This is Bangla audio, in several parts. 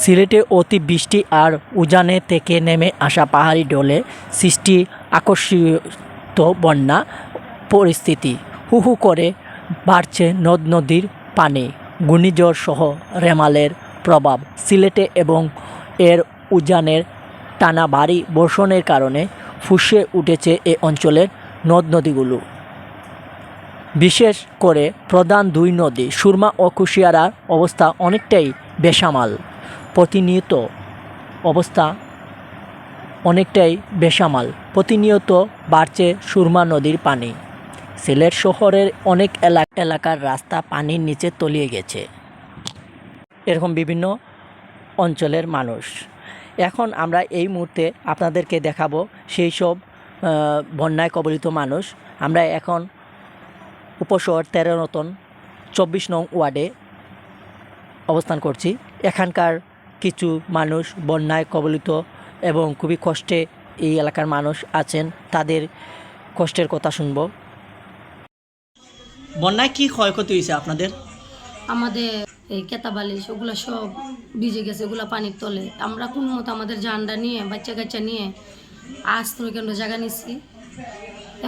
সিলেটে অতিবৃষ্টি আর উজানে থেকে নেমে আসা পাহাড়ি ঢলে সৃষ্টি আকস্মিক বন্যা পরিস্থিতি। হু হু করে বাড়ছে নদ নদীর পানি। ঘূর্ণিঝড় সহ রেমালের প্রভাব সিলেটে এবং এর উজানের টানা ভারী বর্ষণের কারণে ফুঁসে উঠেছে এ অঞ্চলের নদ নদীগুলো। বিশেষ করে প্রধান দুই নদী সুরমা ও কুশিয়ারার অবস্থা অনেকটাই বেসামাল। প্রতিনিয়ত বাড়ছে সুরমা নদীর পানি। সিলেট শহরের অনেক এলাকার রাস্তা পানির নিচে তলিয়ে গেছে। এরকম বিভিন্ন অঞ্চলের মানুষ। এখন আমরা এই মুহূর্তে আপনাদেরকে দেখাবো সেই সব বন্যায় কবলিত মানুষ। আমরা এখন উপশহর 13 রতন 24 নং ওয়ার্ডে অবস্থান করছি। এখানকার কিছু মানুষ বন্যায় কবলিত এবং খুবই কষ্টে এই এলাকার মানুষ আছেন, তাদের কষ্টের কথা শুনব। বন্যায় কি ক্ষয়ক্ষতি হয়েছে আপনাদের? আমাদের এই কেতা বালিশ ওগুলো সব ভিজে গেছে, ওগুলো পানির তলে। আমরা কোন মতো আমাদের জানটা নিয়ে বাচ্চা কাচ্চা নিয়ে আশ্রয় কেন্দ্র জায়গা নিচ্ছি।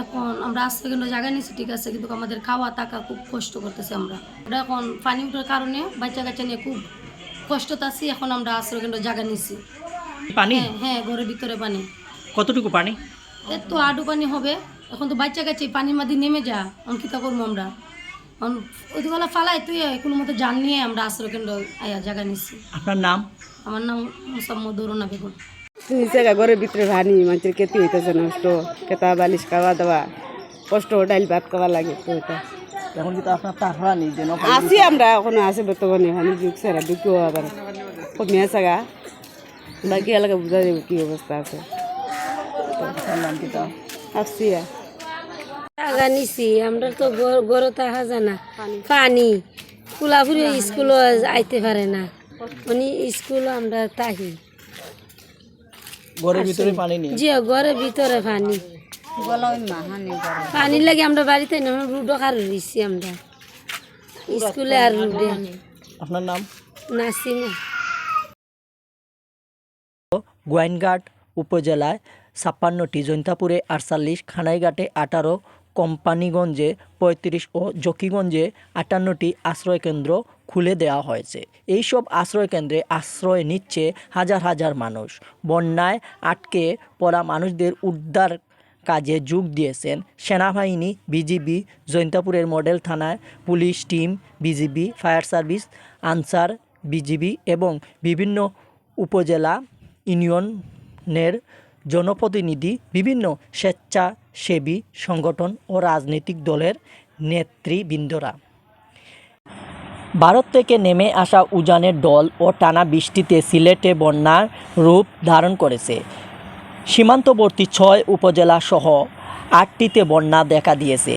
এখন আমরা আশ্রয় কেন্দ্র জায়গা নিচ্ছি ঠিক আছে, কিন্তু আমাদের খাওয়া থাকা খুব কষ্ট করতেছি। আমরা এখন পানি উঠার কারণে বাচ্চা কাচ্চা নিয়ে খুব কষ্টতে আছি। এখন আমরা আশ্রয় কেন্দ্র জায়গা নিচ্ছি। পানি? হ্যাঁ, ঘরের ভিতরে পানি। কতটুকু পানি? এত আডু পানি হবে। এখন তো বাচ্চা কাচ্চা পানির মধ্যে নেমে যা, অঙ্কিতা করবো আমরা। ওইগুলো ফালাই তুই কোনো মতো জান নিয়ে আমরা আশ্রয় কেন্দ্র জায়গা নিচ্ছি। আপনার নাম? আমার নাম মোসাম্মদ অরুণা বেগম। জায়গা ঘরের ভিতরে ভানি মানুষের খেতে হইতেছে নষ্ট, কেতা বালিশ খাওয়া দাওয়া কষ্ট, ডাইল ভাত খাওয়া লাগে। তো এটা এখন কিন্তু আপনার তাহরা নেই যেন আছি আমরা এখনো আছে বর্তমানে ভানি যুগ সারা দুঃখ আবার কমে আছে গা। বাকি এলাকা বুঝা যাবে কি অবস্থা আছে। নাম কি তা? আসছিয়া টাকা নিছি আমরা তো গড় থাকা জানা পানি ফুলাফুলি স্কুলও আইতে পারে না, উনি স্কুল আমরা থাকি ঘরের ভিতরে পানি নেই। জি ঘরের ভিতরে পানি পানি লাগে আমরা বাড়িতে না রুডো খার দিচ্ছি আমরা স্কুলে আর রুডে। আপনার নাম? নাসিমা। গোয়াইনঘাট উপজেলায় 56টি, জৈন্তাপুরে 48, খানাইঘাটে 18, কোম্পানীগঞ্জে 35 ও জকিগঞ্জে 58টি আশ্রয়কেন্দ্র খুলে দেওয়া হয়েছে। এইসব আশ্রয়কেন্দ্রে আশ্রয় নিচ্ছে হাজার হাজার মানুষ। বন্যায় আটকে পড়া মানুষদের উদ্ধার কাজে যোগ দিয়েছেন সেনাবাহিনী, বিজিবি, জৈন্তাপুরের মডেল থানায় police team, BGB, fire service, answer, BGB এবং বিভিন্ন উপজেলা ইউনিয়নের জনপ্রতিনিধি, বিভিন্ন স্বেচ্ছাসেবী সংগঠন ও রাজনৈতিক দলের নেতৃবৃন্দরা। ভারত থেকে নেমে আসা উজানের ঢল ও টানা বৃষ্টিতে সিলেটে বন্যার রূপ ধারণ করেছে। সীমান্তবর্তী 6 উপজেলা সহ 8টিতে বন্যা দেখা দিয়েছে।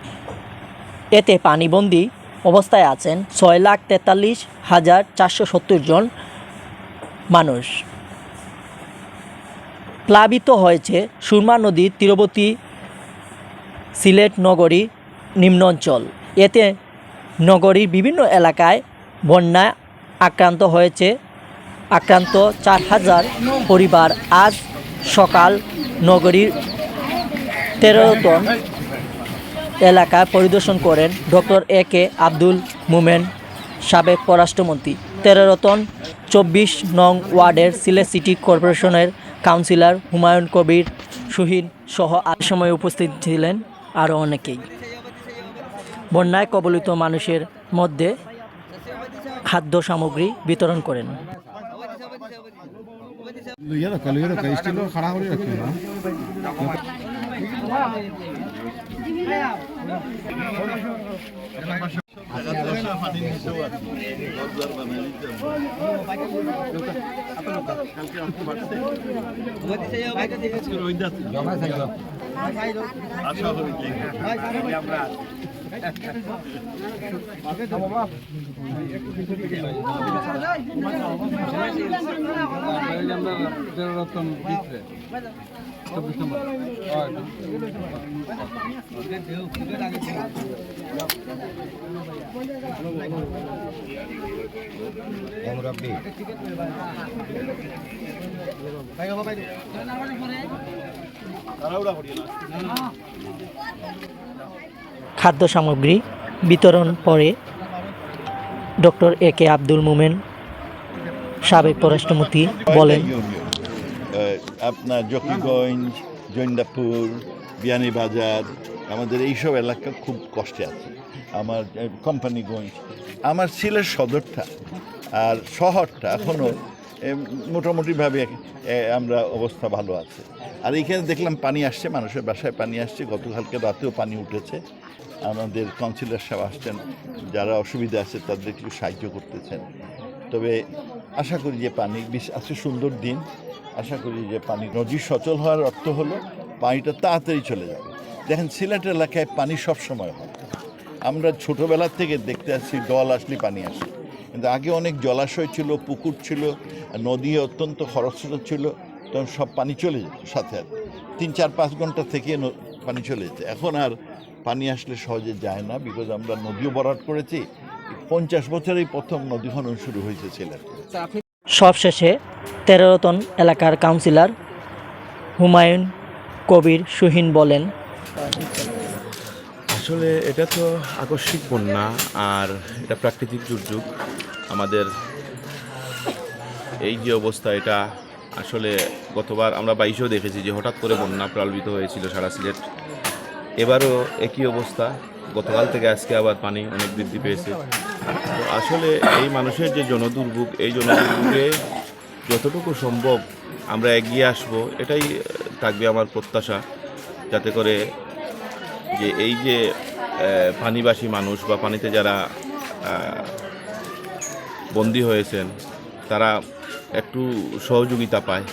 এতে পানিবন্দী অবস্থায় আছেন 6,43,470 জন মানুষ। প্লাবিত হয়েছে সুরমা নদীর তীরবর্তী সিলেট নগরী নিম্ন অঞ্চল। এতে নগরীর বিভিন্ন এলাকায় বন্যায় আক্রান্ত 4,000 পরিবার। আজ সকাল নগরীর 13 রতন এলাকা পরিদর্শন করেন ডক্টর AK আব্দুল মোমেন, সাবেক পররাষ্ট্রমন্ত্রী। 13 রতন 24 নং ওয়ার্ডের সিলেট সিটি কর্পোরেশনের কাউন্সিলর হুমায়ুন কবির শহীদ সহ সময় উপস্থিত ছিলেন আরও অনেকেই। বন্যায় কবলিত মানুষের মধ্যে খাদ্য সামগ্রী বিতরণ করেন। খাদ্য সামগ্রী বিতরণ পরে ডক্টর এ.কে. আব্দুল মোমেন সাবেক পররাষ্ট্রমন্ত্রী বলেন, আপনার জকিগঞ্জ, জৈন্দাপুর, বিয়ানীবাজার, আমাদের এইসব এলাকা খুব কষ্টে আছে। আমার কোম্পানিগঞ্জ, আমার সিলেট সদরটা আর শহরটা এখনও মোটামুটিভাবে আমরা অবস্থা ভালো আছে। আর এইখানে দেখলাম পানি আসছে, মানুষের বাসায় পানি আসছে, গতকালকে রাতেও পানি উঠেছে। আমাদের কাউন্সিলর সাহেব আসছেন, যারা অসুবিধা আছে তাদের একটু সাহায্য করতেছেন। তবে আশা করি যে পানি আজকে সুন্দর দিন, আশা করি যে পানি নদী সচল হওয়ার অর্থ হলো পানিটা তাড়াতাড়ি চলে যাবে। দেখেন সিলেট এলাকায় পানি সব সময় হয়, আমরা ছোটোবেলার থেকে দেখতে আসছি জল আসলে পানি আসে, কিন্তু আগে অনেক জলাশয় ছিল, পুকুর ছিল, নদী অত্যন্ত খরস্রোত ছিল, তখন সব পানি চলে যেত সাথে 3-4-5 ঘন্টা থেকে পানি চলে যেত। এখন আর পানি আসলে সহজে যায় না, বিকজ আমরা নদীও ভরাট করেছি। 50 বছরেই প্রথম নদী খনন শুরু হয়েছে সিলেটে। সবশেষে 13 রতন এলাকার কাউন্সিলর হুমায়ুন কবির সুহিন বলেন, আসলে এটা তো আকস্মিক বন্যা, আর এটা প্রাকৃতিক দুর্যোগ। আমাদের এই যে অবস্থা, এটা আসলে গতবার আমরা 22-এও দেখেছি যে হঠাৎ করে বন্যা প্লাবিত হয়েছিল সারা সিলেট। এবারও একই অবস্থা, গতকাল থেকে আজকে আবার পানি অনেক বৃদ্ধি পেয়েছে। তো আসলে এই মানুষের যে জনদুর্ভোগ, এই জনদুর্ভোগে যতটুকু সম্ভব আমরা এগিয়ে আসব, এটাই থাকবে আমার প্রত্যাশা, যাতে করে যে এই যে পানিবাসী মানুষ বা পানিতে যারা বন্দী হয়েছেন তারা একটু সহযোগিতা পায়।